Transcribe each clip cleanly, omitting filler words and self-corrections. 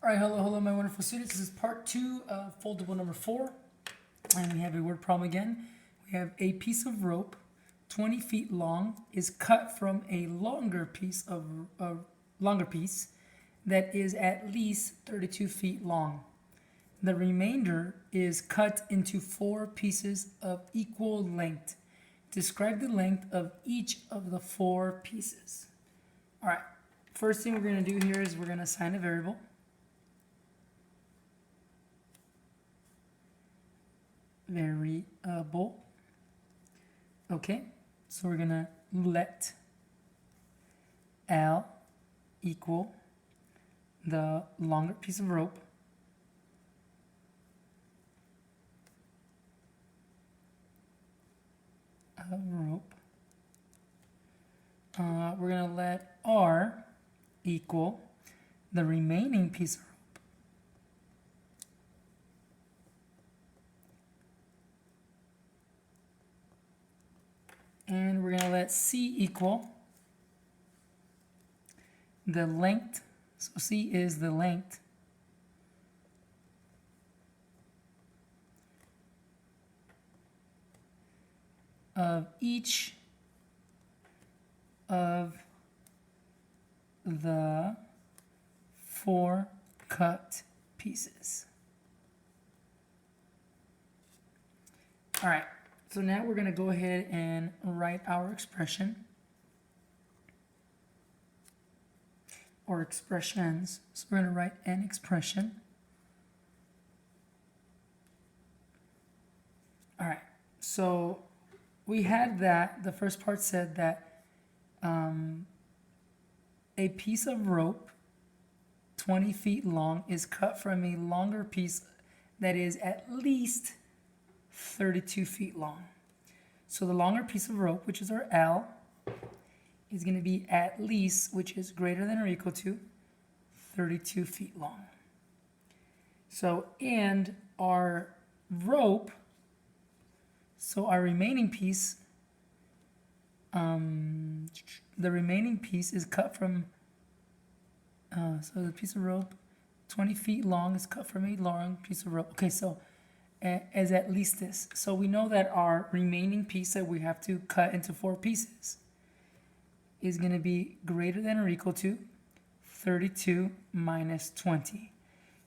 All right, hello, my wonderful students. This is part 2 of Foldable number 4, and we have a word problem again. We have a piece of rope 20 feet long is cut from a longer piece that is at least 32 feet long. The remainder is cut into 4 pieces of equal length. Describe the length of each of the 4 pieces. All right, first thing we're going to do here is we're going to assign a variable. Variable. Okay, so we're gonna let L equal the longer piece of rope we're gonna let R equal the remaining piece of rope. And we're going to let C equal the length. So C is the length of each of the 4 cut pieces. All right. So now we're going to go ahead and write our expression, or expressions. So we're going to write an expression. All right, so we had that, the first part said that a piece of rope 20 feet long is cut from a longer piece that is at least 32 feet long. So the longer piece of rope, which is our L, is going to be at least, which is greater than or equal to 32 feet long. So, and our rope, so our remaining piece, the remaining piece is cut from, so the piece of rope 20 feet long is cut from a long piece of rope. Okay, so as at least this. So we know that our remaining piece that we have to cut into 4 pieces is going to be greater than or equal to 32 minus 20.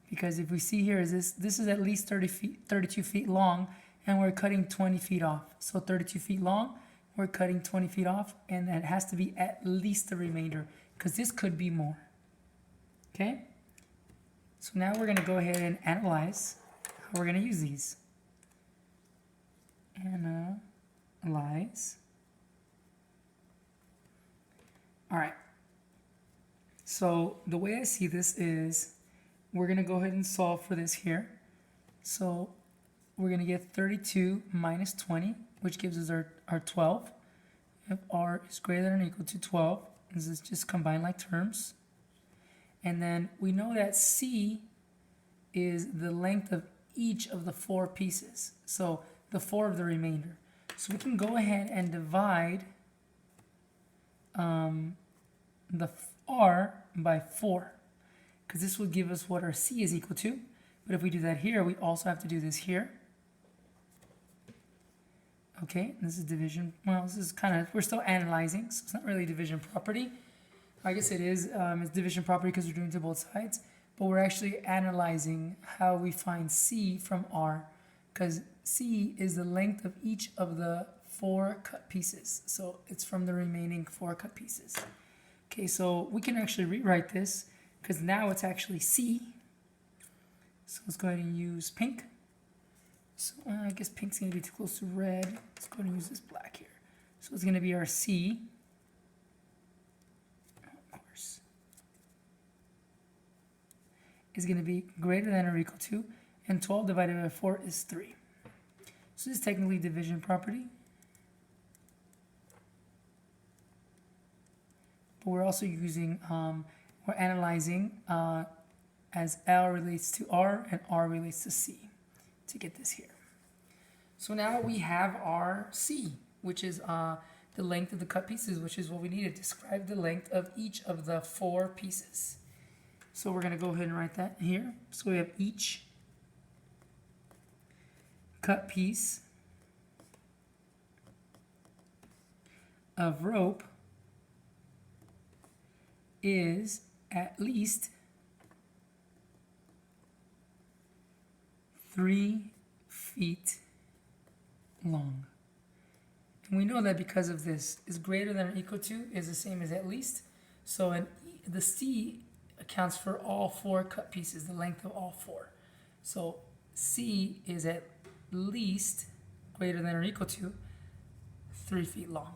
Because if we see here, this is at least 32 feet long, and we're cutting 20 feet off. So 32 feet long, we're cutting 20 feet off, and that has to be at least the remainder, because this could be more. Okay? So now we're going to go ahead and analyze how we're going to use these. Analyze. All right. So the way I see this is we're going to go ahead and solve for this here. So we're going to get 32 minus 20, which gives us our 12. If R is greater than or equal to 12, this is just combine like terms. And then we know that C is the length of each of the 4 pieces, so the 4 of the remainder. So we can go ahead and divide the R by 4, because this will give us what our C is equal to. But if we do that here, we also have to do this here. Okay, this is division. Well, this is kind of, we're still analyzing, so it's not really division property. I guess it is, it's division property because we're doing it to both sides. But we're actually analyzing how we find C from R, because C is the length of each of the 4 cut pieces. So it's from the remaining 4 cut pieces. Okay, so we can actually rewrite this, because now it's actually C. So let's go ahead and use pink. So I guess pink's going to be too close to red. Let's go ahead and use this black here. So it's going to be our C. Is going to be greater than or equal to, and 12 divided by 4 is 3. So this is technically division property. But we're also using, we're analyzing as L relates to R and R relates to C to get this here. So now we have our C, which is the length of the cut pieces, which is what we need to describe the length of each of the 4 pieces. So we're going to go ahead and write that here. So we have each cut piece of rope is at least 3 feet long. And we know that because of this, is greater than or equal to is the same as at least. So the C accounts for all 4 cut pieces, the length of all 4. So C is at least greater than or equal to 3 feet long.